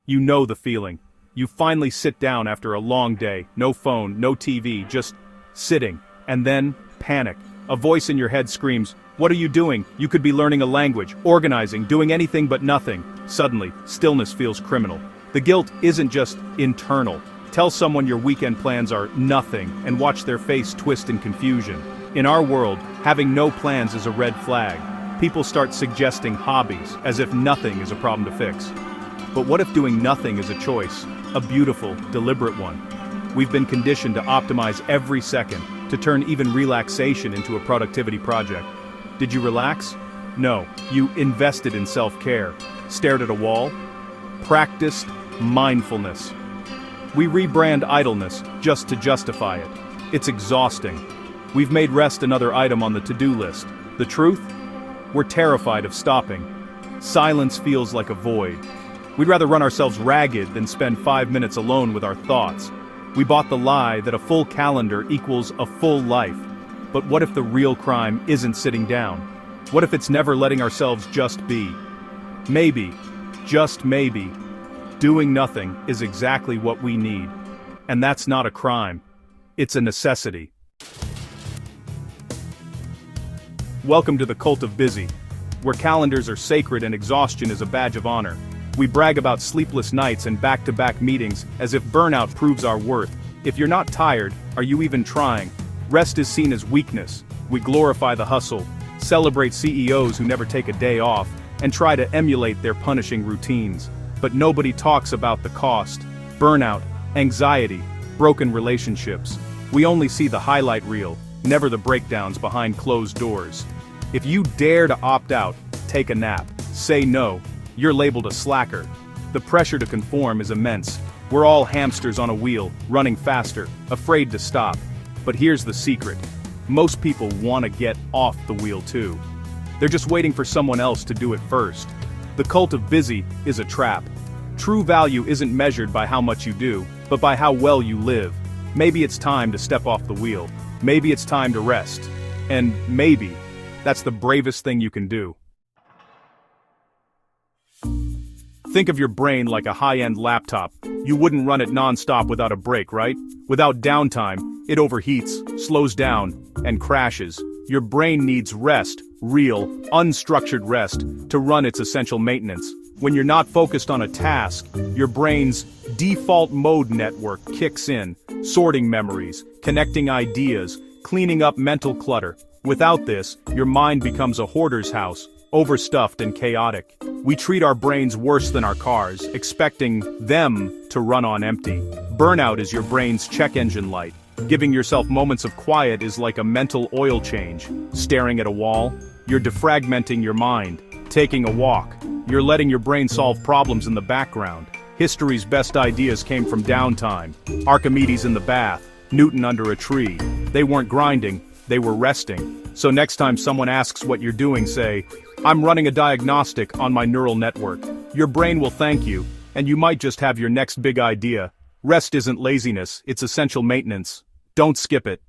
You know the feeling. You finally sit down after a long day, no phone, no TV, just sitting. And then, panic. A voice in your head screams, "What are you doing? You could be learning a language, organizing, doing anything but nothing." Suddenly, stillness feels criminal. The guilt isn't just internal. Tell someone your weekend plans are nothing and watch their face twist in confusion. In our world, having no plans is a red flag. People start suggesting hobbies, as if nothing is a problem to fix. But what if doing nothing is a choice, a beautiful, deliberate one? We've been conditioned to optimize every second, to turn even relaxation into a productivity project. Did you relax? No, you invested in self-care. Stared at a wall? Practiced mindfulness. We rebrand idleness just to justify it. It's exhausting. We've made rest another item on the to-do list. The truth? We're terrified of stopping. Silence feels like a void. We'd rather run ourselves ragged than spend 5 minutes alone with our thoughts. We bought the lie that a full calendar equals a full life. But what if the real crime isn't sitting down? What if it's never letting ourselves just be? Maybe, just maybe, doing nothing is exactly what we need. And that's not a crime. It's a necessity. Welcome to the cult of busy, where calendars are sacred and exhaustion is a badge of honor. We brag about sleepless nights and back-to-back meetings as if burnout proves our worth. If you're not tired, are you even trying? Rest is seen as weakness. We glorify the hustle, celebrate CEOs who never take a day off, and try to emulate their punishing routines. But nobody talks about the cost: burnout, anxiety, broken relationships. We only see the highlight reel, never the breakdowns behind closed doors. If you dare to opt out, take a nap, say no, you're labeled a slacker. The pressure to conform is immense. We're all hamsters on a wheel, running faster, afraid to stop. But here's the secret. Most people want to get off the wheel too. They're just waiting for someone else to do it first. The cult of busy is a trap. True value isn't measured by how much you do, but by how well you live. Maybe it's time to step off the wheel. Maybe it's time to rest. And maybe that's the bravest thing you can do. Think of your brain like a high-end laptop. You wouldn't run it non-stop without a break, right? Without downtime, it overheats, slows down, and crashes. Your brain needs rest, real, unstructured rest, to run its essential maintenance. When you're not focused on a task, your brain's default mode network kicks in, sorting memories, connecting ideas, cleaning up mental clutter. Without this, your mind becomes a hoarder's house, overstuffed and chaotic. We treat our brains worse than our cars, expecting them to run on empty. Burnout is your brain's check engine light. Giving yourself moments of quiet is like a mental oil change. Staring at a wall, you're defragmenting your mind. Taking a walk, you're letting your brain solve problems in the background. History's best ideas came from downtime. Archimedes in the bath, Newton under a tree. They weren't grinding, they were resting. So next time someone asks what you're doing, say, "I'm running a diagnostic on my neural network." Your brain will thank you, and you might just have your next big idea. Rest isn't laziness, it's essential maintenance. Don't skip it.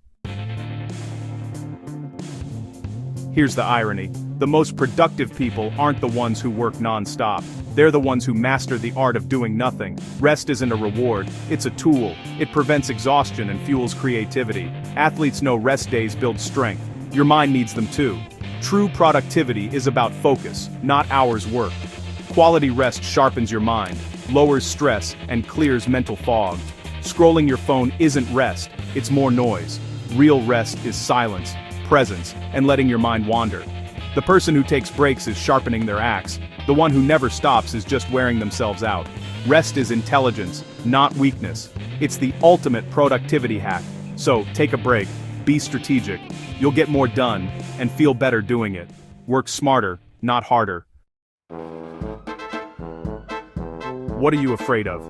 Here's the irony. The most productive people aren't the ones who work non-stop. They're the ones who master the art of doing nothing. Rest isn't a reward, it's a tool. It prevents exhaustion and fuels creativity. Athletes know rest days build strength. Your mind needs them too. True productivity is about focus, not hours worked. Quality rest sharpens your mind, lowers stress, and clears mental fog. Scrolling your phone isn't rest, it's more noise. Real rest is silence, presence, and letting your mind wander. The person who takes breaks is sharpening their axe. The one who never stops is just wearing themselves out. Rest is intelligence, not weakness. It's the ultimate productivity hack. So, take a break, be strategic. You'll get more done, and feel better doing it. Work smarter, not harder. What are you afraid of?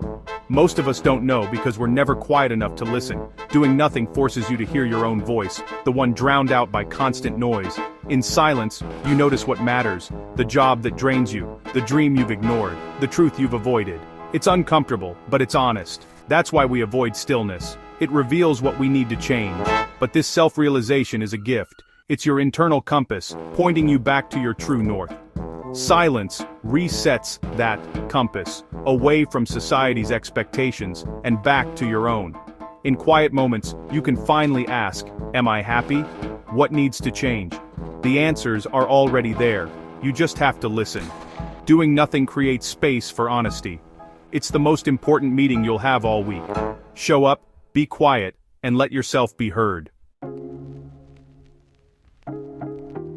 Most of us don't know because we're never quiet enough to listen. Doing nothing forces you to hear your own voice, the one drowned out by constant noise. In silence, you notice what matters, the job that drains you, the dream you've ignored, the truth you've avoided. It's uncomfortable, but it's honest. That's why we avoid stillness. It reveals what we need to change. But this self-realization is a gift. It's your internal compass, pointing you back to your true north. Silence resets that compass, away from society's expectations and back to your own. In quiet moments, you can finally ask, am I happy? What needs to change? The answers are already there, you just have to listen. Doing nothing creates space for honesty. It's the most important meeting you'll have all week. Show up, be quiet, and let yourself be heard.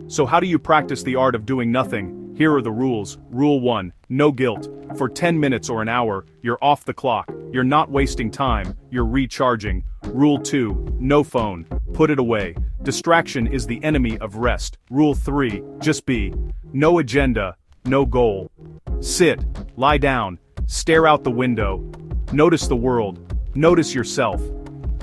So how do you practice the art of doing nothing? Here are the rules. Rule 1, no guilt. For 10 minutes or an hour, you're off the clock. You're not wasting time, you're recharging. Rule 2, no phone. Put it away. Distraction is the enemy of rest. Rule 3, just be. No agenda, no goal. Sit, lie down, stare out the window. Notice the world, notice yourself.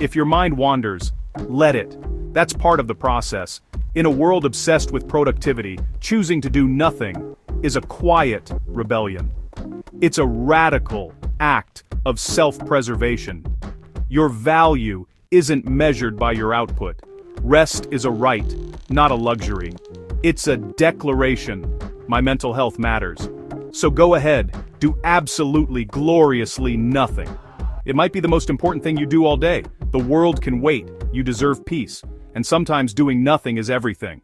If your mind wanders, let it. That's part of the process. In a world obsessed with productivity, choosing to do nothing is a quiet rebellion. It's a radical act of self-preservation. Your value isn't measured by your output. Rest is a right, not a luxury. It's a declaration. My mental health matters. So go ahead, do absolutely gloriously nothing. It might be the most important thing you do all day. The world can wait, you deserve peace. And sometimes doing nothing is everything.